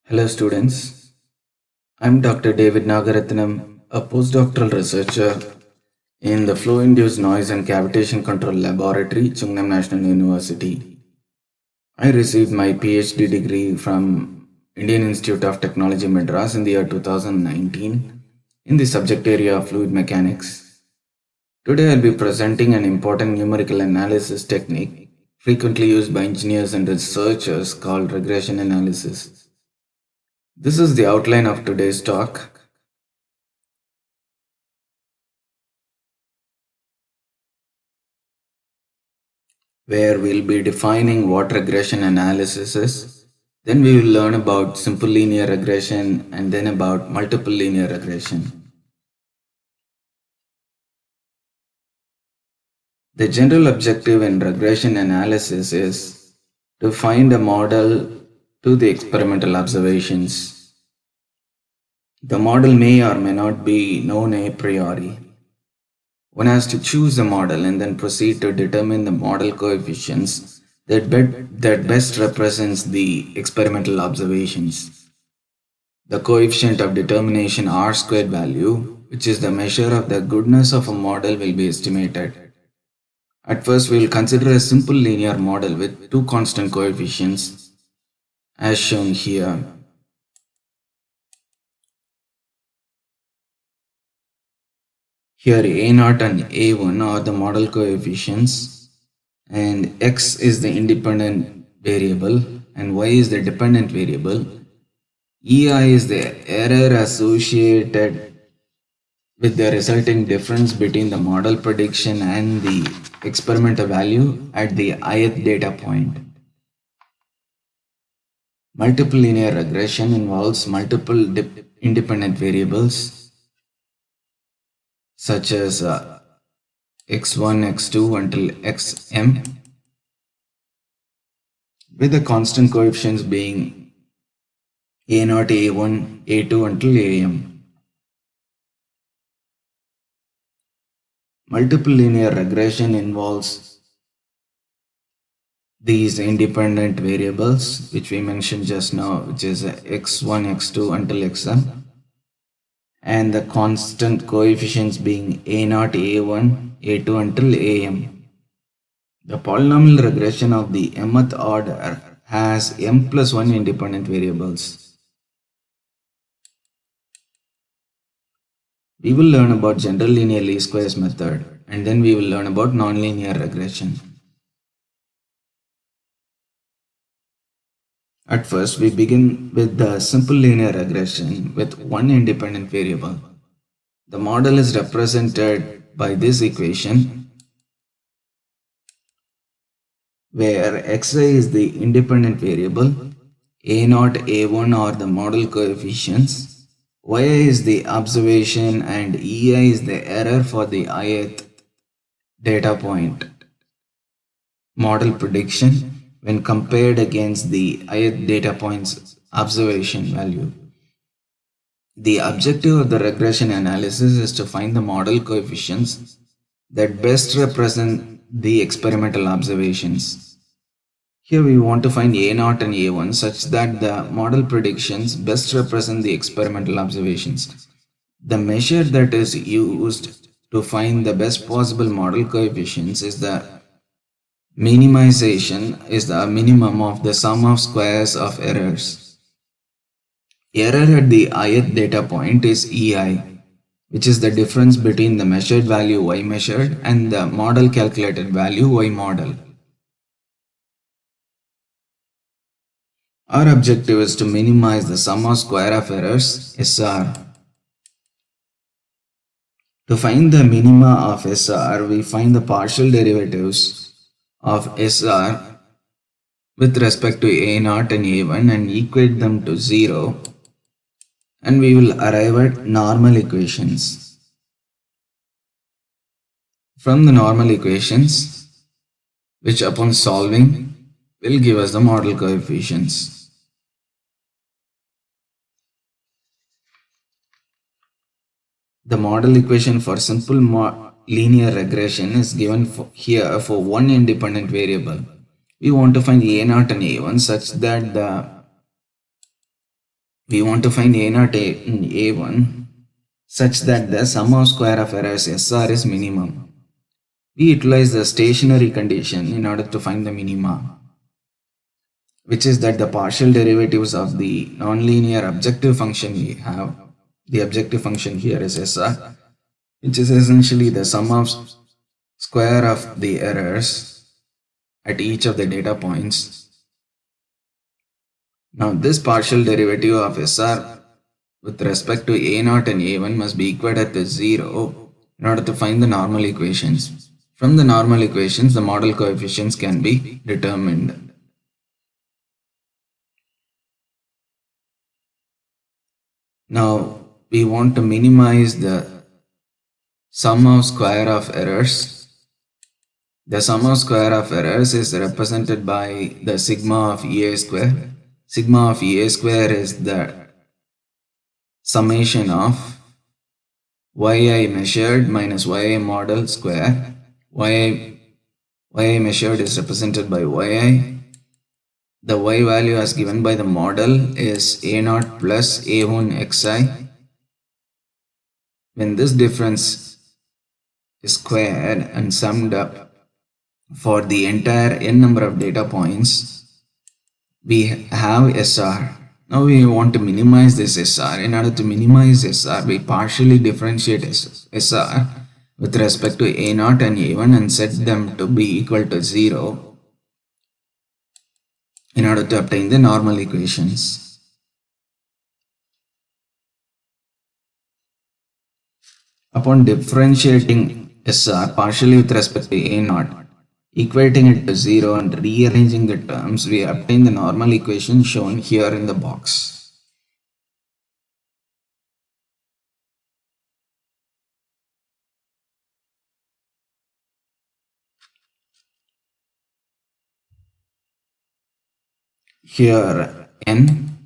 Hello students, I'm Dr. David Nagaratnam, a postdoctoral researcher in the Flow-Induced Noise and Cavitation Control Laboratory, Chungnam National University. I received my PhD degree from Indian Institute of Technology Madras in the year 2019 in the subject area of fluid mechanics. Today I'll be presenting an important numerical analysis technique frequently used by engineers and researchers called regression analysis. This is the outline of today's talk. Where we'll be defining what regression analysis is. Then we will learn about simple linear regression and then about multiple linear regression. The general objective in regression analysis is to find a model to the experimental observations. The model may or may not be known a priori. One has to choose a model and then proceed to determine the model coefficients that best represents the experimental observations. The coefficient of determination R squared value, which is the measure of the goodness of a model, will be estimated. At first, we will consider a simple linear model with two constant coefficients as shown here. Here A0 and A1 are the model coefficients and X is the independent variable and Y is the dependent variable. EI is the error associated with the resulting difference between the model prediction and the experimental value at the ith data point. Multiple linear regression involves multiple independent variables such as x1, x2 until xm, with the constant coefficients being a0, a1, a2 until am. Multiple linear regression involves these independent variables which we mentioned just now, which is x1, x2 until xm, and the constant coefficients being a0, a1, a2 until am. The polynomial regression of the mth order has m plus 1 independent variables. We will learn about general linear least squares method and then we will learn about nonlinear regression. At first, we begin with the simple linear regression with one independent variable. The model is represented by this equation where xi is the independent variable, a0, a1 are the model coefficients, yi is the observation and ei is the error for the ith data point. Model prediction when compared against the ith data point's observation value. The objective of the regression analysis is to find the model coefficients that best represent the experimental observations. Here we want to find A0 and A1 such that the model predictions best represent the experimental observations. The measure that is used to find the best possible model coefficients is the minimization is the minimum of the sum of squares of errors. Error at the ith data point is EI, which is the difference between the measured value Y measured and the model calculated value Y model. Our objective is to minimize the sum of square of errors SR. To find the minima of SR, we find the partial derivatives of SR with respect to A0 and A1 and equate them to 0, and we will arrive at normal equations. From the normal equations, which upon solving will give us the model coefficients. The model equation for simple linear regression is given here for one independent variable. We want to find A0 and A1 such that the we want to find A naught in A1 such that the sum of square of errors SR is minimum. We utilize the stationary condition in order to find the minima, which is that the partial derivatives of the nonlinear objective function we have. The objective function here is SR, which is essentially the sum of square of the errors at each of the data points. Now this partial derivative of SR with respect to A0 and A1 must be equated to 0 in order to find the normal equations. From the normal equations, the model coefficients can be determined. Now we want to minimize the sum of square of errors. The sum of square of errors is represented by the sigma of EA square. Sigma of EA square is the summation of yi measured minus yi model square. yi measured is represented by yi. The y value as given by the model is a0 plus a1 xi. When this difference is squared and summed up for the entire n number of data points, we have SR. Now we want to minimize this SR. In order to minimize SR, we partially differentiate SR with respect to A0 and A1 and set them to be equal to 0 in order to obtain the normal equations. Upon differentiating SR partially with respect to A0, equating it to 0 and rearranging the terms, we obtain the normal equation shown here in the box. Here n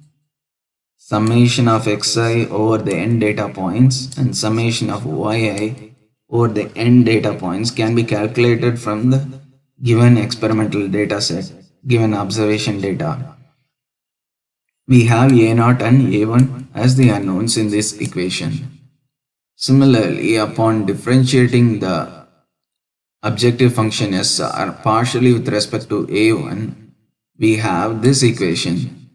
summation of xi over the n data points and summation of yi over the n data points can be calculated from the given experimental data set, given observation data. We have A0 and A1 as the unknowns in this equation. Similarly, upon differentiating the objective function SR partially with respect to A1, we have this equation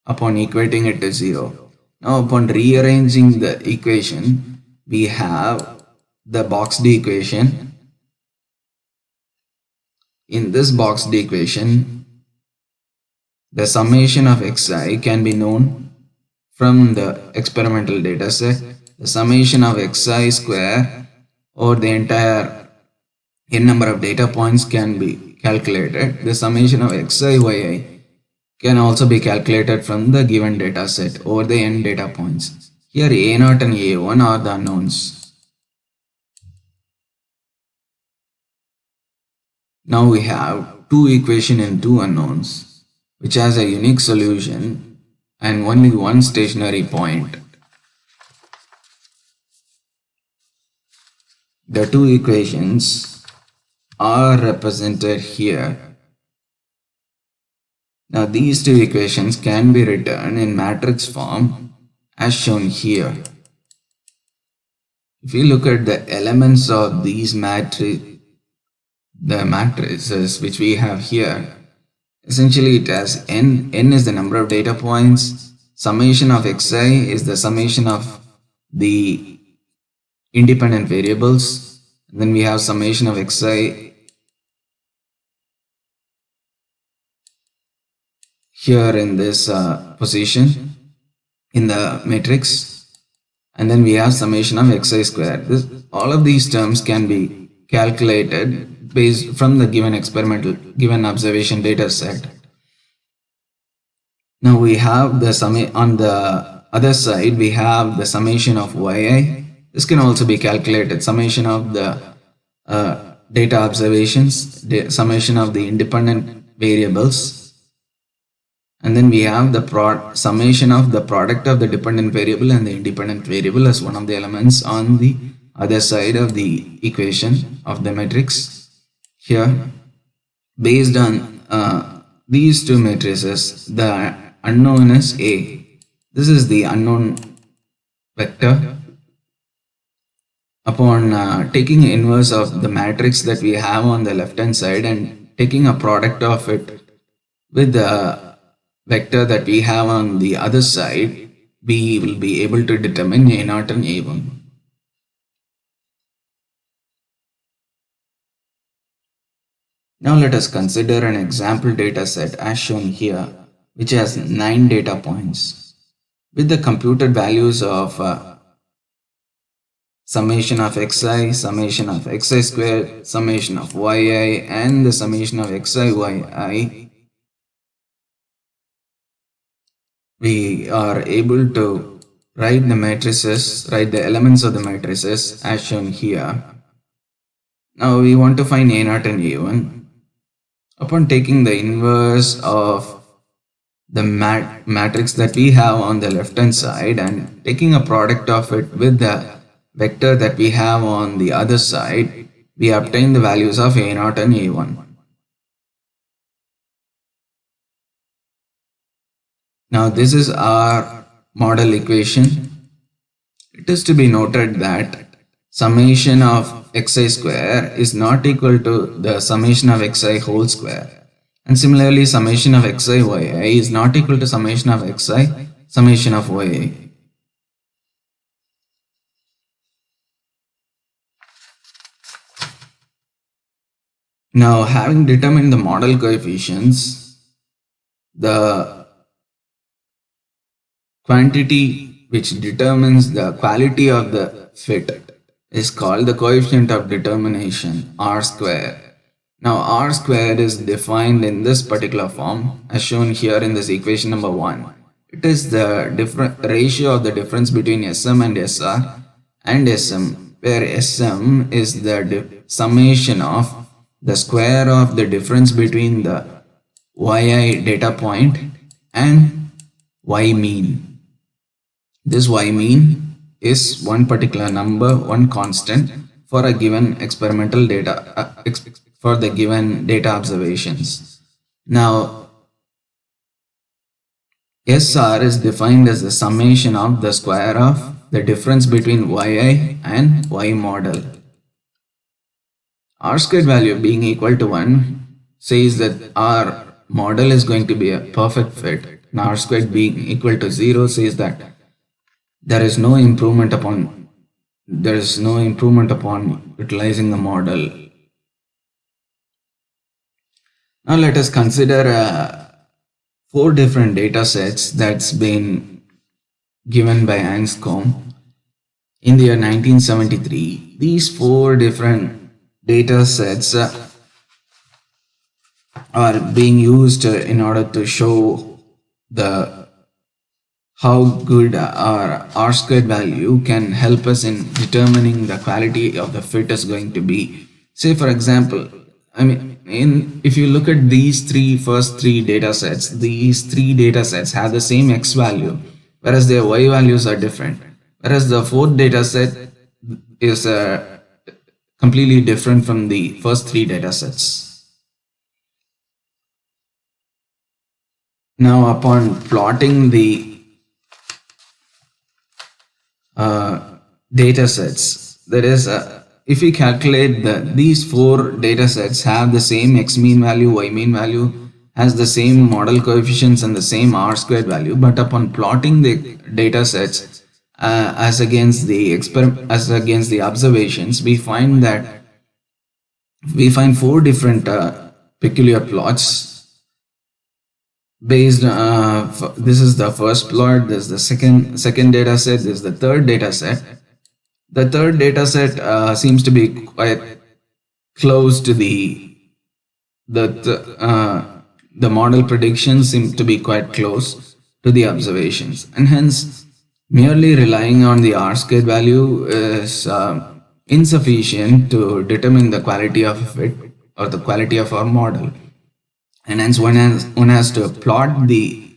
upon equating it to 0. Now upon rearranging the equation, we have the boxed equation. In this boxed equation, the summation of xi can be known from the experimental data set. The summation of xi square or the entire n number of data points can be calculated. The summation of xi yi can also be calculated from the given data set over the n data points. Here A0 and A1 are the unknowns. Now we have two equations and two unknowns, which has a unique solution and only one stationary point. The two equations are represented here. Now these two equations can be written in matrix form as shown here. If you look at the elements of these matrices which we have here, essentially it has n is the number of data points, summation of xi is the summation of the independent variables, then we have summation of xi here in this position in the matrix, and then we have summation of xi square. All of these terms can be calculated based from the given observation data set. Now we have the on the other side we have the summation of yi. This can also be calculated, summation of the data observations, the summation of the independent variables, and then we have the summation of the product of the dependent variable and the independent variable as one of the elements on the other side of the equation of the matrix. Here, based on these two matrices, the unknown is A. This is the unknown vector. Upon taking inverse of the matrix that we have on the left hand side and taking a product of it with the vector that we have on the other side, we will be able to determine A naught and A1. Now let us consider an example data set as shown here, which has 9 data points with the computed values of summation of xi, summation of xi squared, summation of yi, and the summation of xi yi. We are able to write the matrices, write the elements of the matrices as shown here. Now we want to find A0 and A1. Upon taking the inverse of the matrix that we have on the left hand side and taking a product of it with the vector that we have on the other side, we obtain the values of A0 and A1. Now this is our model equation. It is to be noted that summation of xi square is not equal to the summation of xi whole square. And similarly, summation of xi yi is not equal to summation of xi summation of yi. Now, having determined the model coefficients, the quantity which determines the quality of the fit is called the coefficient of determination, R square. Now R squared is defined in this particular form as shown here in this equation number 1. It is the ratio of the difference between Sm and Sr and Sm, where Sm is the summation of the square of the difference between the yi data point and y mean. This y mean is one particular number, one constant for a given experimental data, for the given data observations. Now, SR is defined as the summation of the square of the difference between yi and y model. R squared value being equal to 1 says that our model is going to be a perfect fit. And R squared being equal to 0 says that there is no improvement upon utilizing the model. Now let us consider 4 different data sets that's been given by Anscombe in the year 1973. These 4 different data sets are being used in order to show the how good our R squared value can help us in determining the quality of the fit is going to be. Say for example, if you look at these first three data sets, these 3 data sets have the same x value, whereas their y values are different. Whereas the fourth data set is completely different from the first 3 data sets. Now, upon plotting the data sets, that is, if we calculate these 4 data sets have the same x mean value, y mean value, has the same model coefficients and the same R squared value, but upon plotting the data sets as against the observations, we find 4 different peculiar plots based this is the first plot, this is the second data set, this is the third data set. The third data set seems to be quite close to the model predictions seem to be quite close to the observations, and hence merely relying on the R squared value is insufficient to determine the quality of a fit or the quality of our model. And hence one has to plot the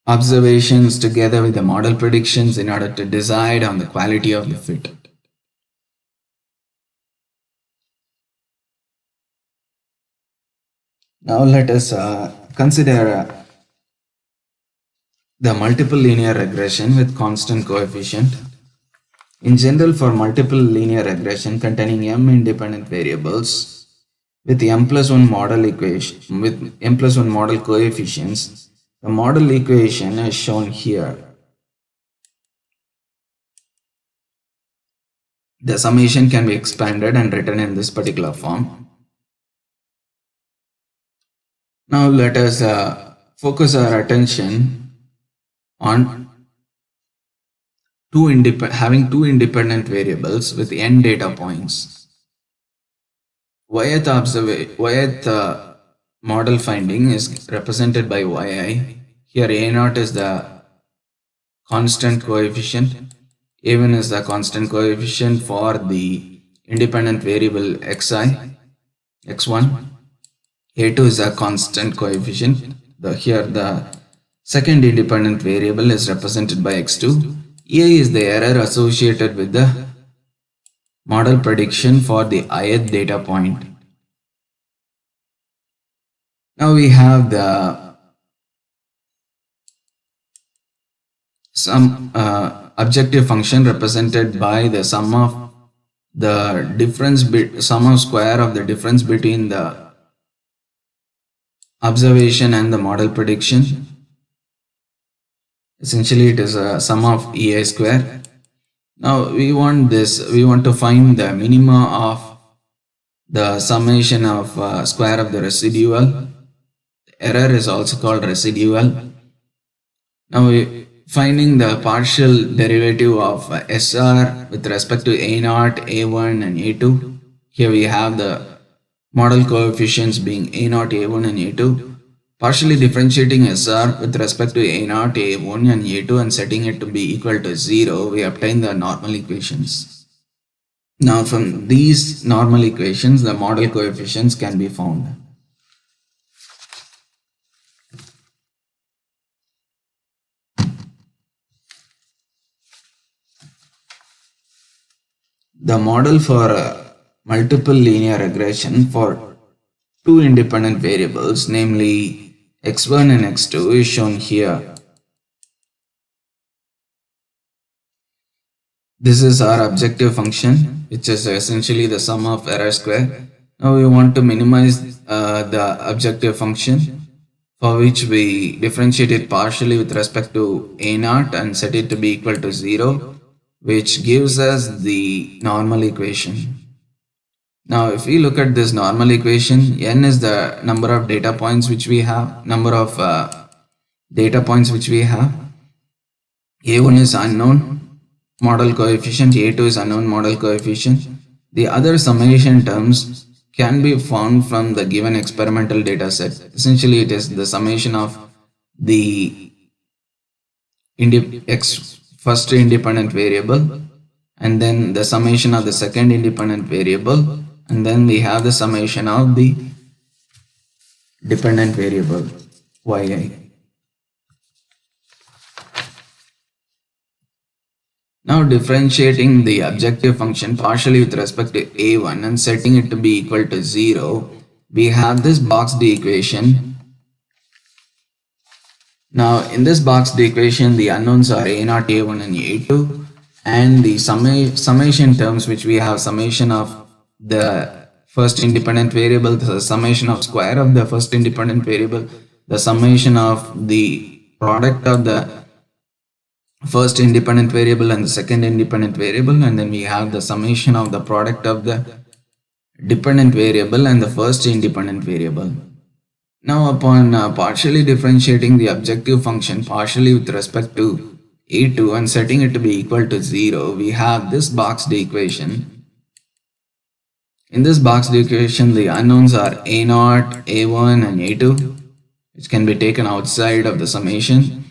observations together with the model predictions in order to decide on the quality of the fit. Now let us consider The multiple linear regression with constant coefficient. In general, for multiple linear regression containing m independent variables with m plus 1 model equation with m plus 1 model coefficients, the model equation is shown here. The summation can be expanded and written in this particular form. Now let us focus our attention on having two independent variables with n data points. Yth model finding is represented by yi. Here a0 is the constant coefficient, a1 is the constant coefficient for the independent variable xi, x1, a2 is a constant coefficient. Here the second independent variable is represented by x2. EI is the error associated with the model prediction for the ith data point. Now we have the some objective function represented by the sum of square of the difference between the observation and the model prediction. Essentially it is a sum of ei square. Now we want to find the minima of the summation of square of the residual. Error is also called residual. Now finding the partial derivative of SR with respect to A0, A1 and A2. Here we have the model coefficients being A0, A1 and A2. Partially differentiating SR with respect to A0, A1 and A2 and setting it to be equal to 0, we obtain the normal equations. Now from these normal equations, the model coefficients can be found. The model for multiple linear regression for two independent variables, namely x1 and x2, is shown here. This is our objective function, which is essentially the sum of error square. Now we want to minimize the objective function, for which we differentiate it partially with respect to a0 and set it to be equal to 0, which gives us the normal equation. Now if we look at this normal equation, n is the number of data points which we have, a1 is unknown model coefficient, a2 is unknown model coefficient. The other summation terms can be found from the given experimental data set. Essentially it is the summation of the first independent variable, and then the summation of the second independent variable, and then we have the summation of the dependent variable yi. Now differentiating the objective function partially with respect to a1 and setting it to be equal to 0, we have this boxed equation. Now in this boxed equation, the unknowns are a0, a1 and a2, and the summation terms which we have, summation of the first independent variable, the summation of square of the first independent variable, the summation of the product of the first independent variable and the second independent variable, and then we have the summation of the product of the dependent variable and the first independent variable. Now upon partially differentiating the objective function partially with respect to a2 and setting it to be equal to 0, we have this boxed equation. In this boxed equation, the unknowns are a0, a1 and a2, which can be taken outside of the summation.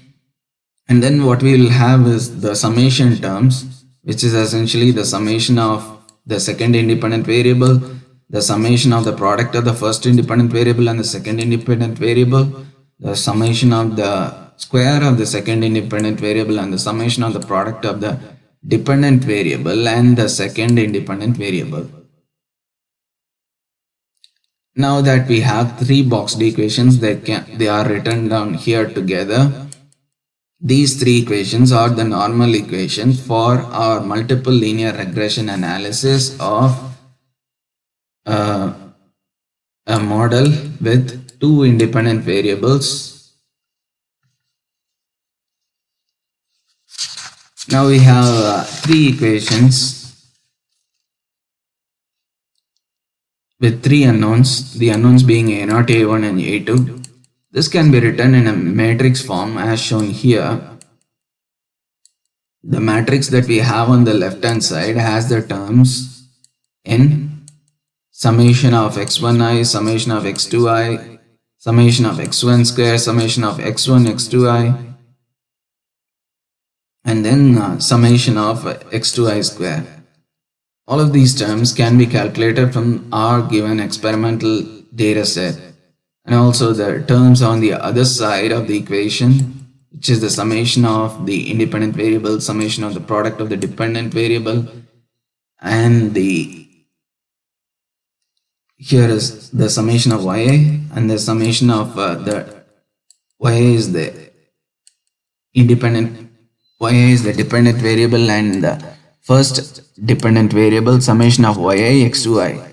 And then what we will have is the summation terms, which is essentially the summation of the second independent variable, the summation of the product of the first independent variable and the second independent variable, the summation of the square of the second independent variable and the summation of the product of the dependent variable and the second independent variable. Now that we have three boxed equations, they are written down here together. These three equations are the normal equation for our multiple linear regression analysis of uh, a model with two independent variables. Now we have three equations with three unknowns, the unknowns being A0, A1 and A2. This can be written in a matrix form as shown here. The matrix that we have on the left hand side has the terms n, summation of x1i, summation of x2i, summation of x1 square, summation of x1, x2i, and then summation of x2i square. All of these terms can be calculated from our given experimental data set, and also the terms on the other side of the equation, which is the summation of the independent variable, summation of the product of the dependent variable, and the here is the summation of yi, and the summation of the yi is the independent yi is the dependent variable, and the first dependent variable summation of yi x2i.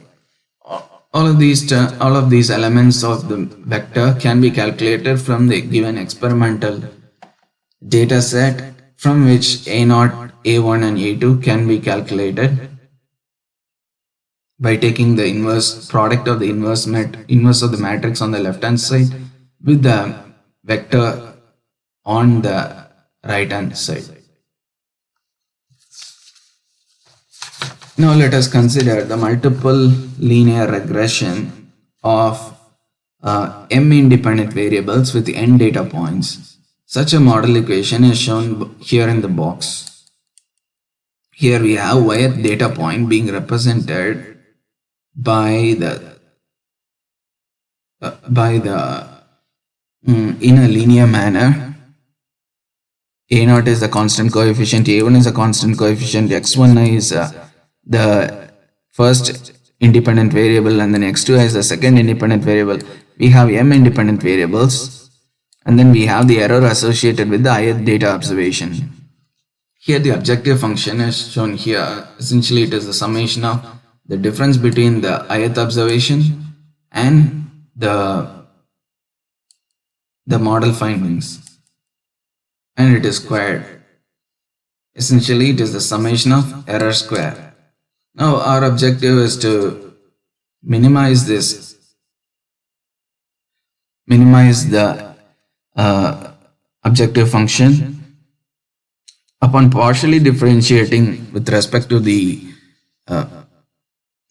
All of these elements of the vector can be calculated from the given experimental data set, from which A0, A1 and A2 can be calculated by taking the inverse product of the inverse of the matrix on the left hand side with the vector on the right hand side. Now let us consider the multiple linear regression of m independent variables with n data points. Such a model equation is shown here in the box. Here we have yth data point being represented by the in a linear manner. A0 is the constant coefficient, A1 is a constant coefficient, x1i is the first independent variable, and then x2i is the second independent variable. We have m independent variables, and then we have the error associated with the ith data observation. Here the objective function is shown here. Essentially it is the summation of the difference between the ith observation and the model findings, and it is squared. Essentially it is the summation of error square. Now our objective is to minimize the objective function. Upon partially differentiating with respect to the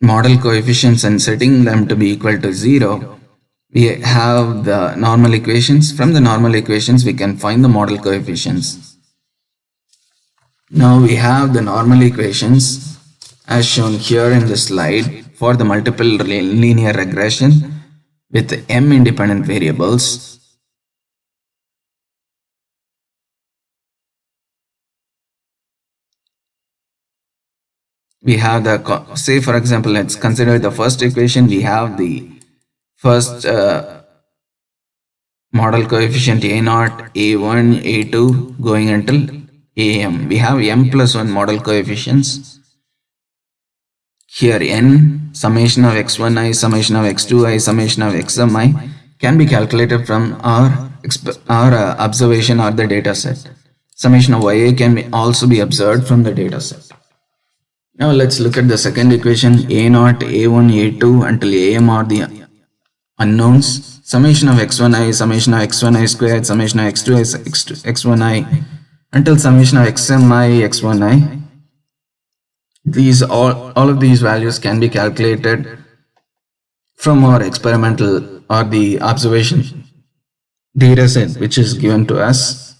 model coefficients and setting them to be equal to 0, we have the normal equations. From the normal equations we can find the model coefficients. Now we have the normal equations as shown here in the slide for the multiple linear regression with m independent variables. We have the, say for example, let's consider the first equation. We have the first model coefficient A0, A1, A2 going until AM. We have m plus 1 model coefficients. Here n, summation of x1i, summation of x2i, summation of xmi can be calculated from our observation or the data set. Summation of yi can also be observed from the data set. Now let's look at the second equation. A0, A1, A2 until AM are the unknowns. Summation of x1i, summation of x1i squared, summation of x2i, x1i until summation of xmi, x1i. These all of these values can be calculated from our experimental or the observation data set which is given to us.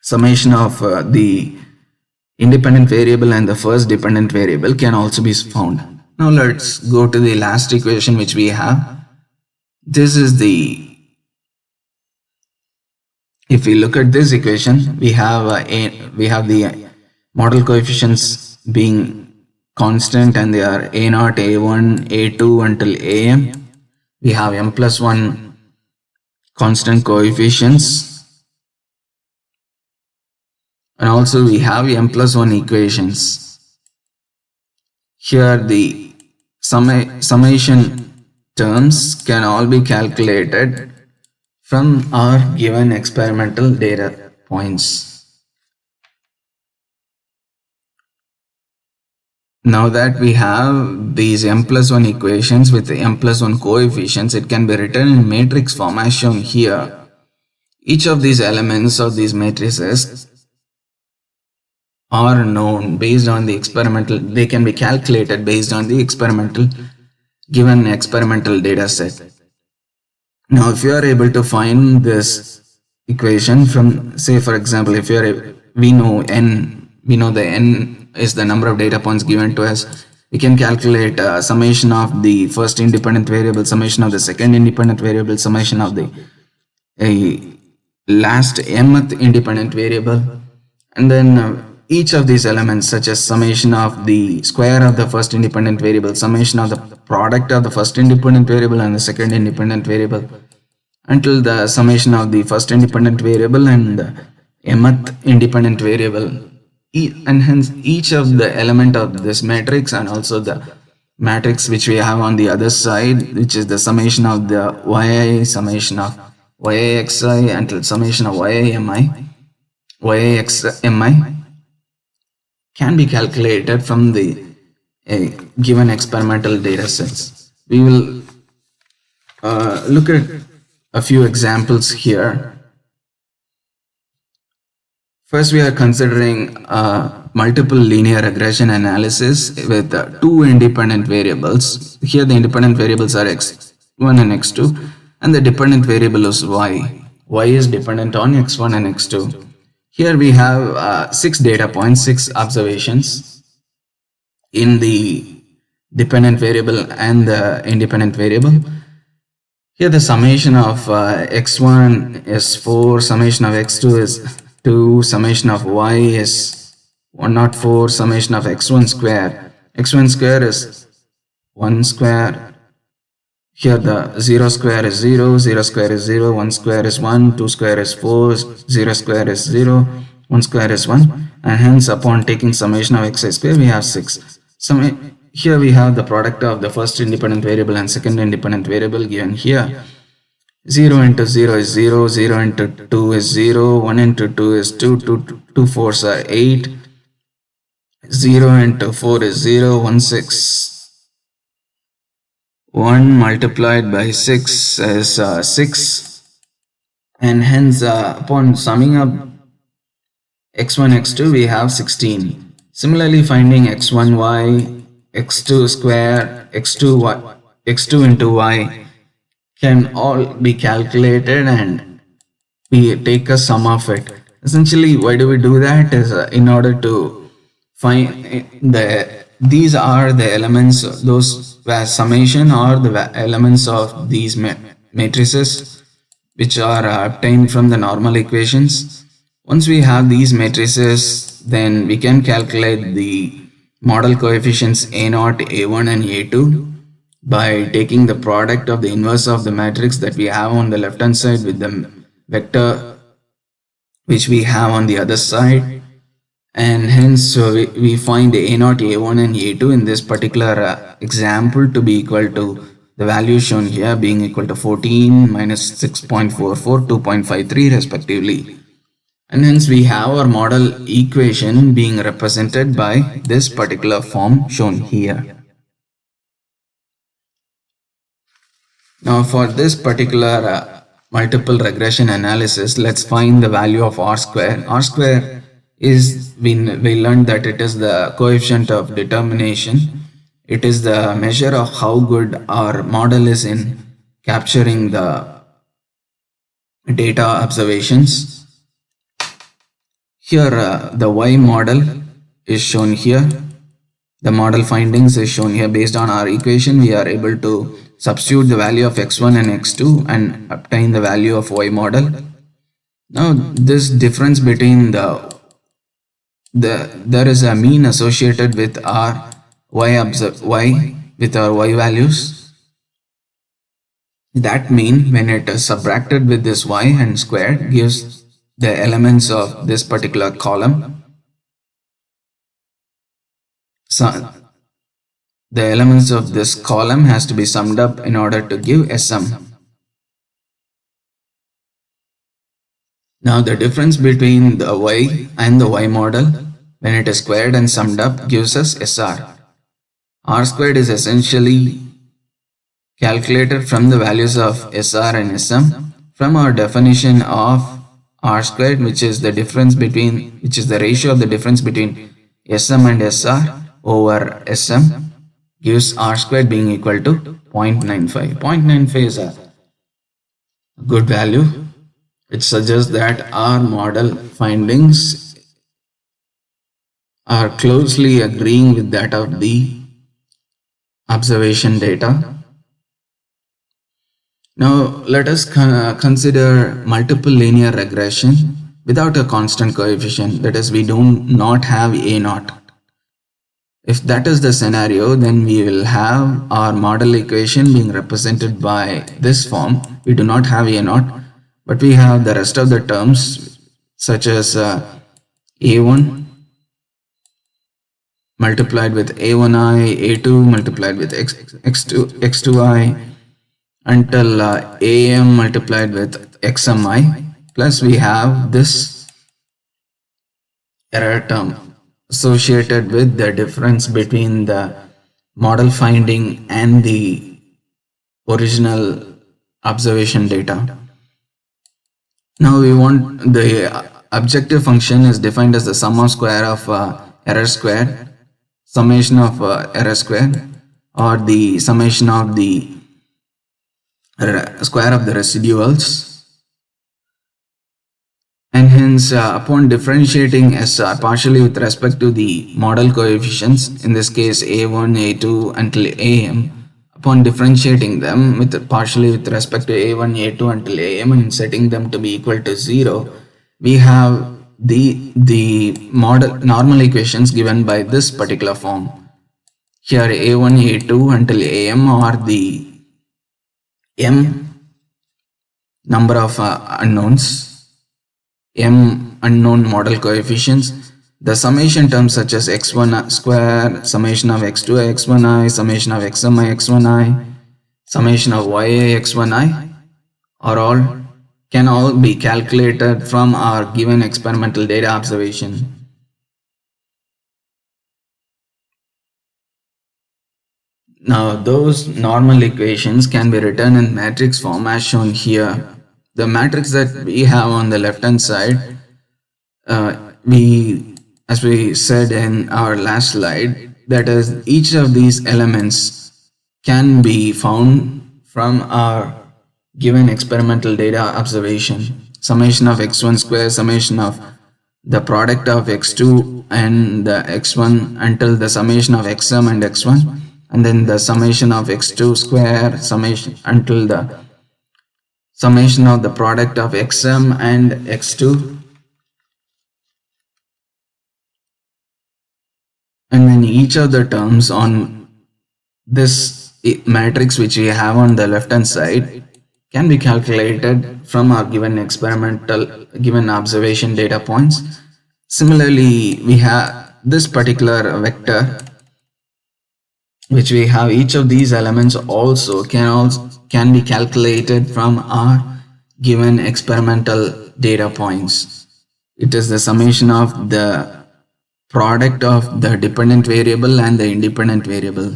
Summation of the independent variable and the first dependent variable can also be found. Now let's go to the last equation which we have. This is the, if we look at this equation, we have the model coefficients being constant, and they are A0, A1, A2 until AM. We have m plus 1 constant coefficients, And also we have m plus 1 equations. Here the summation terms can all be calculated from our given experimental data points. Now that we have these m plus 1 equations with the m plus 1 coefficients, it can be written in matrix form as shown here. Each of these elements of these matrices are known based on the experimental, they can be calculated based on the given experimental data set. Now if you are able to find this equation from, say for example, if we know the n is the number of data points given to us, we can calculate summation of the first independent variable, summation of the second independent variable, summation of the last mth independent variable, and then each of these elements such as summation of the square of the first independent variable, summation of the product of the first independent variable and the second independent variable, until the summation of the first independent variable and the mth independent variable, and hence each of the element of this matrix and also the matrix which we have on the other side, which is the summation of the yi, summation of yixi until summation of yixmi can be calculated from the given experimental data sets. We will look at a few examples here. First, we are considering multiple linear regression analysis with two independent variables. Here the independent variables are x1 and x2, and the dependent variable is y. Y is dependent on x1 and x2. Here we have 6 data points, 6 observations in the dependent variable and the independent variable. Here the summation of x1 is 4, summation of x2 is 2, summation of y is 104, summation of x1 square. x1 square is 1 square. Here the 0 square is 0, 0 square is 0, 1 square is 1, 2 square is 4, 0 square is 0, 1 square is 1, and hence upon taking summation of xi square we have 6. Here we have the product of the first independent variable and second independent variable given here. 0 into 0 is 0, 0 into 2 is 0, 1 into 2 is 2, 2 fours are 8, 0 into 4 is 0, 1 6. 1 multiplied by 6 is 6, and hence upon summing up x1 x2 we have 16. Similarly, finding x1 y, x2 square, x2 into y can all be calculated and we take a sum of it. Essentially, why do we do that is in order to find these are the elements, those where summation or the elements of these matrices which are obtained from the normal equations. Once we have these matrices, then we can calculate the model coefficients a0, a1 and a2 by taking the product of the inverse of the matrix that we have on the left hand side with the vector which we have on the other side, and hence we find a0, a1 and a2 in this particular example to be equal to the value shown here being equal to 14 minus 6.44, 2.53 respectively, and hence we have our model equation being represented by this particular form shown here. Now for this particular multiple regression analysis, let's find the value of R square. R square is, we learned that it is the coefficient of determination. It is the measure of how good our model is in capturing the data observations. Here the Y model is shown here. The model findings is shown here. Based on our equation, we are able to substitute the value of x1 and x2 and obtain the value of Y model. Now this difference between there is a mean associated with our with our Y values. That mean when it is subtracted with this Y and squared gives the elements of this particular column. So the elements of this column has to be summed up in order to give a sum. Now the difference between the y and the y model when it is squared and summed up gives us SR. R squared is essentially calculated from the values of SR and SM from our definition of R squared, which is the ratio of the difference between SM and SR over SM, gives R squared being equal to 0.95. 0.95 is a good value. It suggests that our model findings are closely agreeing with that of the observation data. Now let us consider multiple linear regression without a constant coefficient, that is, we do not have a naught. If that is the scenario, then we will have our model equation being represented by this form. We do not have a naught, but we have the rest of the terms such as a1 multiplied with a1i, a2 multiplied with x2i until am multiplied with xmi, plus we have this error term associated with the difference between the model finding and the original observation data. Now we want the objective function is defined as the sum of square of error squared, summation of error squared, or the summation of the square of the residuals, and hence upon differentiating SR partially with respect to the model coefficients, in this case a1, a2 until am, upon differentiating them partially with respect to a1, a2 until am and setting them to be equal to 0, we have the model normal equations given by this particular form. Here a1, a2 until am are the m number of unknowns, m unknown model coefficients, the summation terms such as x1 square, summation of x2 x1i, summation of xmi x1i, summation of yi x1i can all be calculated from our given experimental data observation. Now those normal equations can be written in matrix form as shown here. The matrix that we have on the left hand side, as we said in our last slide, that is, each of these elements can be found from our given experimental data observation. Summation of x1 square, summation of the product of x2 and the x1 until the summation of xm and x1, and then the summation of x2 square, summation until the summation of the product of xm and x2, and then each of the terms on this matrix which we have on the left hand side can be calculated from our given observation data points. Similarly, we have this particular vector which we have each of these elements also can be calculated from our given experimental data points. It is the summation of the product of the dependent variable and the independent variable.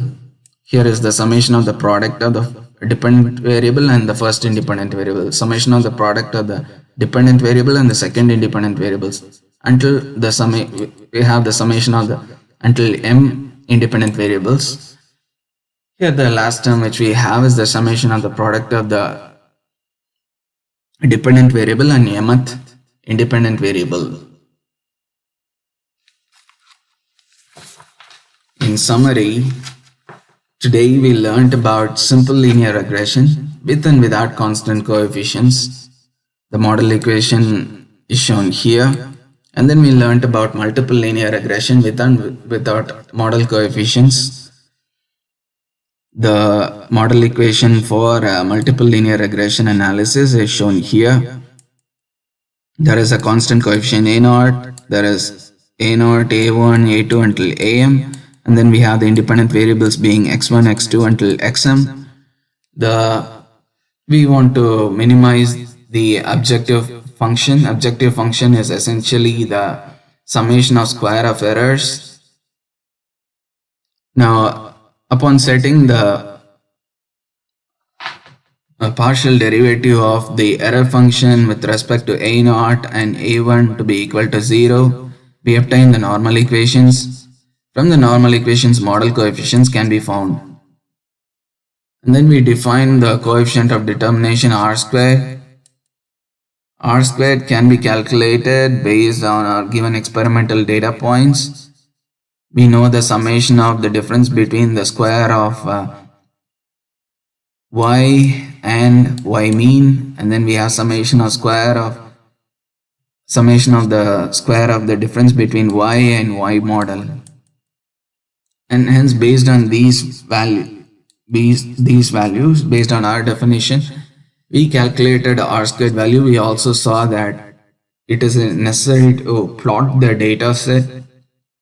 Here is the summation of the product of the dependent variable and the first independent variable, summation of the product of the dependent variable and the second independent variables until the we have the summation of the until m independent variables. Here the last term which we have is the summation of the product of the dependent variable and mth independent variable. In summary, today we learnt about simple linear regression with and without constant coefficients. The model equation is shown here, and then we learnt about multiple linear regression with and without model coefficients. The model equation for multiple linear regression analysis is shown here. There is a constant coefficient a naught, there is a naught, a1, a2 until am, and then we have the independent variables being x1, x2 until xm. The we want to minimize the objective function. Objective function is essentially the summation of square of errors. Now, upon setting the partial derivative of the error function with respect to a naught and a1 to be equal to 0, we obtain the normal equations. From the normal equations, model coefficients can be found. And then we define the coefficient of determination r square. R squared can be calculated based on our given experimental data points. We know the summation of the difference between the square of y and y mean, and then we have summation of the square of the difference between y and y model. And hence, based on these values, based on our definition, we calculated r squared value. We also saw that it is necessary to plot the data set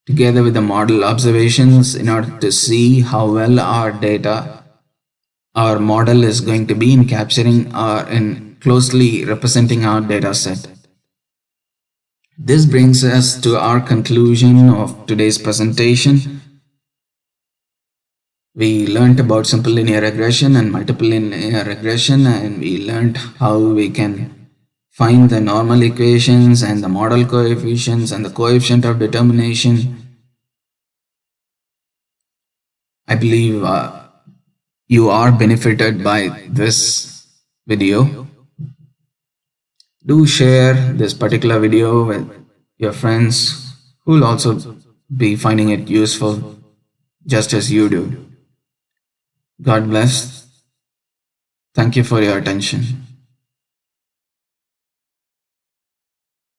together with the model observations in order to see how well our model is going to be in capturing or in closely representing our data set. This brings us to our conclusion of today's presentation. We learned about simple linear regression and multiple linear regression, and we learned how we can find the normal equations and the model coefficients and the coefficient of determination. I believe you are benefited by this video. Do share this particular video with your friends who will also be finding it useful just as you do. God bless. Thank you for your attention.